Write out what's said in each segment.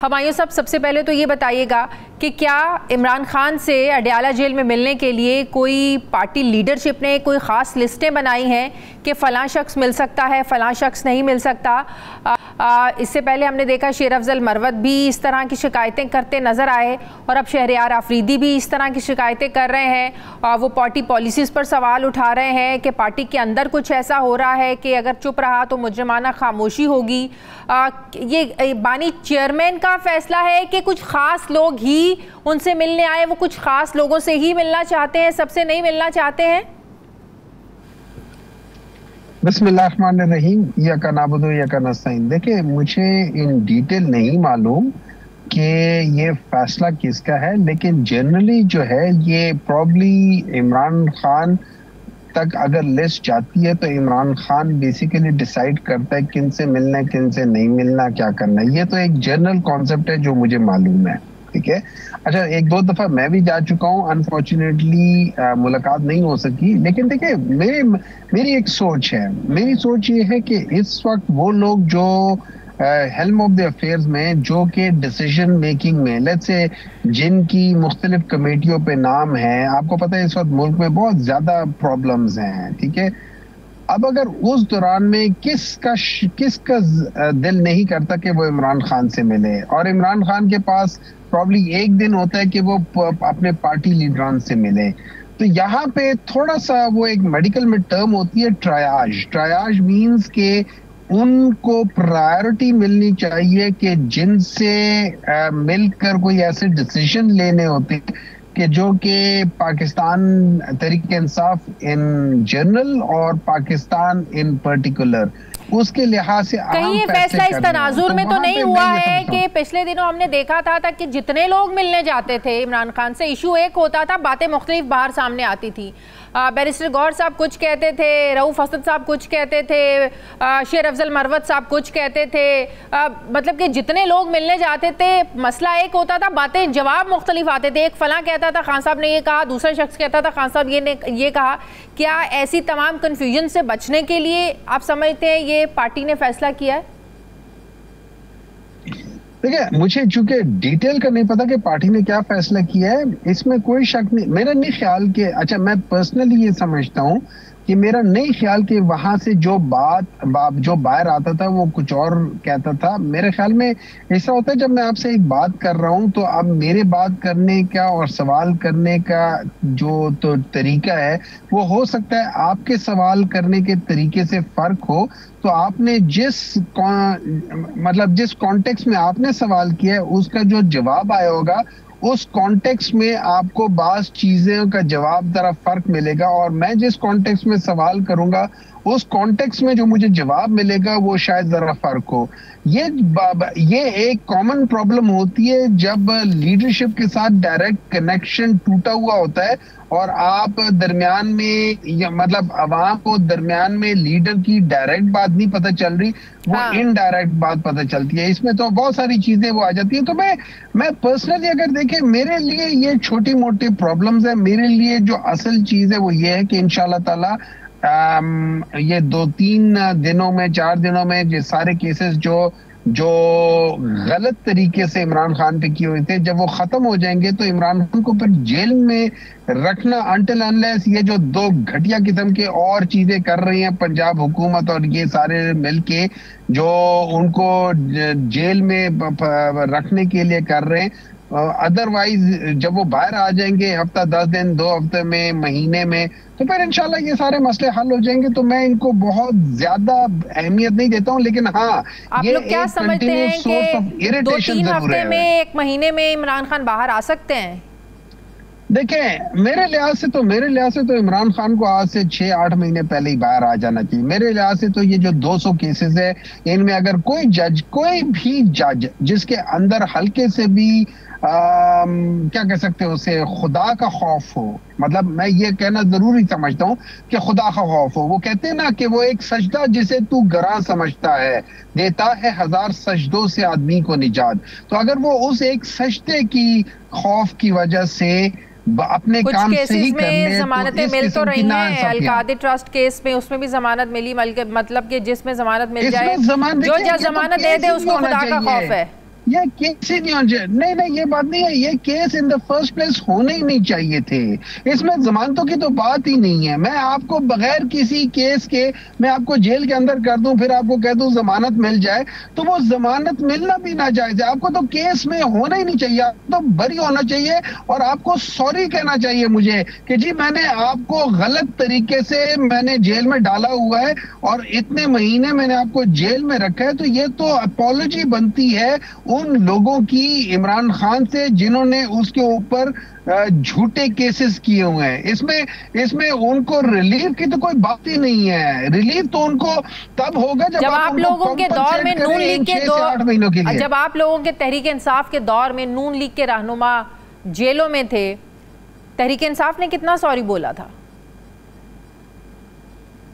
हमायूं साहब, सबसे पहले तो ये बताइएगा कि क्या इमरान खान से अडयाला जेल में मिलने के लिए कोई पार्टी लीडरशिप ने कोई ख़ास लिस्टें बनाई हैं कि फ़लाँ शख्स मिल सकता है, फ़लाँ शख्स नहीं मिल सकता? इससे पहले हमने देखा शेर अफजल मरवत भी इस तरह की शिकायतें करते नज़र आए और अब शहरयार आफरीदी भी इस तरह की शिकायतें कर रहे हैं। वो पार्टी पॉलिसीज़ पर सवाल उठा रहे हैं कि पार्टी के अंदर कुछ ऐसा हो रहा है कि अगर चुप रहा तो मुजरिमाना खामोशी होगी। ये बानी चेयरमैन का फैसला है कि कुछ ख़ास लोग ही उनसे मिलने आए, वो कुछ ख़ास लोगों से ही मिलना चाहते हैं, सबसे नहीं मिलना चाहते हैं? बिस्मिल्लाहिर्रहमानिर्रहीम, यका नाबुदु यका नस्तईन। देखिए, मुझे इन डिटेल नहीं मालूम कि ये फैसला किसका है, लेकिन जनरली जो है ये प्रॉब्ली इमरान खान तक अगर लिस्ट जाती है तो इमरान खान बेसिकली डिसाइड करता है किन से मिलना है, किन से नहीं मिलना, क्या करना है। ये तो एक जनरल कॉन्सेप्ट है जो मुझे मालूम है, ठीक है। अच्छा, एक दो दफा मैं भी जा चुका हूँ, अनफॉर्चुनेटली मुलाकात नहीं हो सकी। लेकिन देखिए, मेरी एक सोच है, मेरी सोच ये है कि इस वक्त वो लोग जो हेल्म ऑफ द अफेयर्स में, जो कि डिसीजन मेकिंग में, लेट्स से जिनकी मुख्तलिफ कमेटियों पे नाम है, आपको पता है इस वक्त मुल्क में बहुत ज्यादा प्रॉब्लम्स हैं, ठीक है। अब अगर उस दौरान में किसका दिल नहीं करता कि वो इमरान खान से मिले, और इमरान खान के पास प्रॉब्ली एक दिन होता है कि वो अपने पार्टी लीडरान से मिले, तो यहाँ पे थोड़ा सा वो एक मेडिकल में टर्म होती है ट्रायाज मीन्स के उनको प्रायोरिटी मिलनी चाहिए कि जिनसे मिलकर कोई ऐसे डिसीजन लेने होते कि जो कि पाकिस्तान तहरीक इंसाफ इन जनरल और पाकिस्तान इन पर्टिकुलर, उसके लिहाज से कहीं ये फैसला इस तनाजुर में तो नहीं हुआ है कि पिछले दिनों हमने देखा था कि जितने लोग मिलने जाते थे इमरान खान से, इशू एक होता था, बातें मुख्तलिफ बाहर सामने आती थी। बैरिस्टर गौहर साहब कुछ कहते थे, रऊफ असद साहब कुछ कहते थे, शेर अफजल मरवत साहब कुछ कहते थे। मतलब कि जितने लोग मिलने जाते थे मसला एक होता था, बातें जवाब मुख्तलिफ आते थे। एक फलां कहता था खान साहब ने ये कहा, दूसरा शख्स कहता था खान साहब ये कहा। क्या ऐसी तमाम कन्फ्यूजन से बचने के लिए आप समझते हैं ये पार्टी ने फैसला किया है? देखिए, मुझे चूंकि डिटेल का नहीं पता कि पार्टी ने क्या फैसला किया है, इसमें कोई शक नहीं। मेरा नहीं ख्याल कि, अच्छा, मैं पर्सनली ये समझता हूँ कि मेरा नहीं ख्याल कि वहां से जो बाहर आता था वो कुछ और कहता था। मेरे ख्याल में ऐसा होता है, जब मैं आपसे एक बात कर रहा हूँ तो अब मेरे बात करने का और सवाल करने का जो तो तरीका है वो हो सकता है आपके सवाल करने के तरीके से फर्क हो। तो आपने जिस कॉन्टेक्स्ट में आपने सवाल किया है उसका जो जवाब आया होगा, उस कॉन्टेक्स्ट में आपको बास चीजों का जवाब जरा फर्क मिलेगा, और मैं जिस कॉन्टेक्स्ट में सवाल करूंगा उस कॉन्टेक्स्ट में जो मुझे जवाब मिलेगा वो शायद जरा फर्क हो। ये एक कॉमन प्रॉब्लम होती है जब लीडरशिप के साथ डायरेक्ट कनेक्शन टूटा हुआ होता है और आप दरमियान में, मतलब अवाम को दरमियान में लीडर की डायरेक्ट बात नहीं पता चल रही, वो इनडायरेक्ट बात पता चलती है। इसमें तो बहुत सारी चीजें वो आ जाती है। तो मैं पर्सनली अगर देखें, मेरे लिए ये छोटी मोटी प्रॉब्लम्स है। मेरे लिए जो असल चीज है वो ये है कि इंशाल्लाह ताला ये 2-3 दिनों में, 4 दिनों में ये सारे केसेस जो गलत तरीके से इमरान खान पे किए हुए थे, जब वो खत्म हो जाएंगे तो इमरान खान को फिर जेल में रखना अनटिल अनलेस ये जो 2 घटिया किस्म के और चीजें कर रही हैं पंजाब हुकूमत और ये सारे मिलके जो उनको जेल में रखने के लिए कर रहे हैं, अदरवाइज जब वो बाहर आ जाएंगे हफ्ता 10 दिन, 2 हफ्ते में, महीने में, तो फिर इंशाल्लाह ये सारे मसले हल हो जाएंगे। तो मैं इनको बहुत ज्यादा अहमियत नहीं देता हूँ, लेकिन हाँ, आप लोग क्या समझते हैं कि 2-3 हफ्ते में, 1 महीने में इमरान खान बाहर आ सकते हैं? देखें, मेरे लिहाज से तो इमरान खान को आज से 6-8 महीने पहले ही बाहर आ जाना चाहिए। मेरे लिहाज से तो ये जो 200 केसेस है, इनमें अगर कोई भी जज जिसके अंदर हल्के से भी क्या कह सकते हो उसे, खुदा का खौफ हो, मतलब मैं ये कहना जरूरी समझता हूँ कि खुदा का खौफ हो। वो कहते हैं ना कि वो एक सजदा जिसे तू गरा समझता है देता है 1000 सजदों से आदमी को निजात। तो अगर वो उस एक सजदे की खौफ की वजह से अपने काम सही करने, जमानतें मिल तो रही हैं। अलकादी ट्रस्ट केस में उसमें भी जमानत मिली, मतलब कि जिसमें जमानत मिल जाए, जो जमानत दे दे उसको खुदा का खौफ है। ये केस ही नहीं होना चाहिए। नहीं, ये बात नहीं है। ये case in the first place होने ही नहीं चाहिए थे। इसमें जमानतों की तो बात ही नहीं है। मैं आपको बगैर किसी केस के मैं आपको जेल के अंदर कर दूं, फिर आपको कह दूं जमानत मिल जाए, तो वो जमानत मिलना भी ना जायज है। आपको तो केस में होना ही नहीं चाहिए, आपको तो बरी होना चाहिए और आपको सॉरी कहना चाहिए मुझे कि जी मैंने आपको गलत तरीके से मैंने जेल में डाला हुआ है और इतने महीने मैंने आपको जेल में रखा है। तो ये तो अपॉलॉजी बनती है उन लोगों की इमरान खान से जिन्होंने उसके ऊपर झूठे केसेस किए हुए हैं। इसमें उनको रिलीफ की तो कोई बात ही नहीं है। रिलीफ तो उनको तब होगा जब आप लोगों के दौर में नून लीग के 8 महीनों के लिए, जब आप लोगों के तहरीक इंसाफ के दौर में नून लीग के रहनुमा जेलों में थे, तहरीक इंसाफ ने कितना सॉरी बोला था?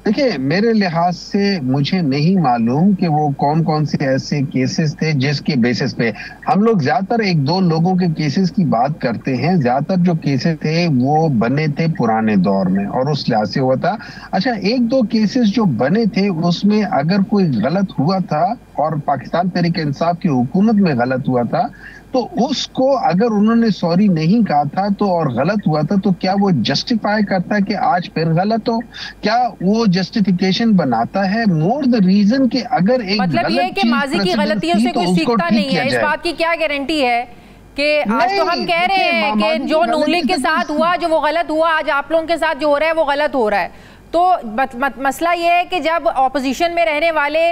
देखिए, मेरे लिहाज से मुझे नहीं मालूम कि वो कौन कौन से ऐसे केसेस थे जिसके बेसिस पे हम लोग ज्यादातर एक दो लोगों के केसेस की बात करते हैं। ज्यादातर जो केसेस थे वो बने थे पुराने दौर में और उस लिहाज से हुआ था। अच्छा, एक दो केसेस जो बने थे उसमें अगर कोई गलत हुआ था और पाकिस्तान तहरीक इंसाफ की हुकूमत में गलत हुआ था तो उसको अगर उन्होंने सॉरी नहीं कहा था तो और गलत हुआ था तो क्या वो जस्टिफाई करता है कि आज फिर गलत हो? क्या वो जस्टिफिकेशन बनाता है? मोर द रीजन कि अगर एक मतलब ये कि माजी की गलतियों से कोई सीखता नहीं है, इस बात की क्या गारंटी है कि आज तो हम कह रहे हैं कि जो नून लीग के साथ हुआ, जो वो गलत हुआ, आज आप लोगों के साथ जो हो रहा है वो गलत हो रहा है। तो मसला ये है कि जब ऑपोजिशन में रहने वाले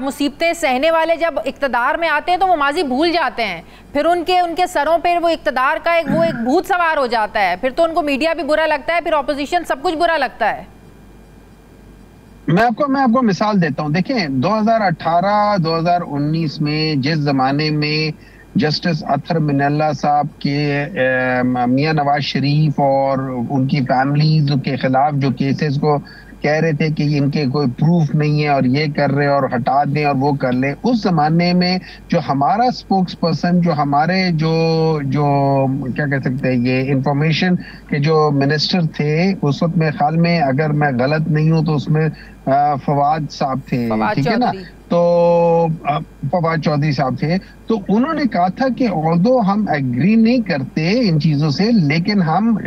मुसीबतें सहने वाले जब इक्तदार में आते हैं तो वो माजी भूल जाते हैं, फिर उनके सरों पर वो इक्तदार का एक भूत सवार हो जाता है, फिर तो उनको मीडिया भी बुरा लगता है, फिर ऑपोजिशन सब कुछ बुरा लगता है। मैं आपको मिसाल देता हूं। देखिए, 2018-2019 में जिस जमाने में जस्टिस अतहर मिनल्ला साहब के मियां नवाज शरीफ और उनकी फैमिलीज के खिलाफ जो केसेस को कह रहे थे कि इनके कोई प्रूफ नहीं है और ये कर रहे और हटा दें और वो कर ले, उस जमाने में जो हमारा स्पोक्स पर्सन, जो हमारे जो क्या कह सकते हैं, ये इंफॉर्मेशन के जो मिनिस्टर थे उस वक्त, मेरे ख्याल में अगर मैं गलत नहीं हूं तो उसमें फवाद साहब थे, ठीक है ना, तो फवाद चौधरी साहब थे। तो उन्होंने कहा था कि ऑल्दो हम एग्री नहीं करते इन चीजों से, लेकिन हम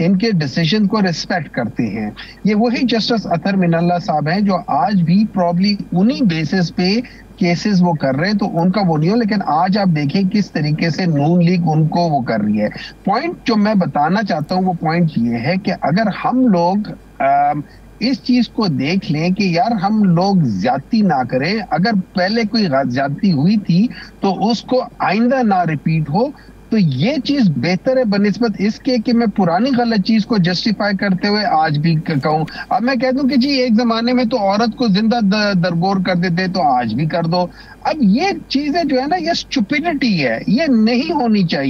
इनके डिसीजन को रिस्पेक्ट करते हैं। ये वही जस्टिस अतहर मिनल्ला साहब हैं जो आज भी प्रॉब्ली उन्हीं बेसिस पे केसेस वो कर रहे हैं, तो उनका वो नहीं हो। लेकिन आज आप देखें किस तरीके से नून लीग उनको वो कर रही है। पॉइंट जो मैं बताना चाहता हूँ वो पॉइंट ये है कि अगर हम लोग इस चीज को देख लें कि यार हम लोग ज्यादती ना करें, अगर पहले कोई ज्यादती हुई थी तो उसको आइंदा ना रिपीट हो, तो ये चीज बेहतर है बनिस्बत इसके कि मैं पुरानी गलत चीज को जस्टिफाई करते हुए आज भी कहूं। अब मैं कह दूं कि जी एक जमाने में तो औरत को जिंदा दरगोर कर देते तो आज भी कर दो। अब ये चीजें जो है ना, ये स्टुपिडिटी है, ये नहीं होनी चाहिए।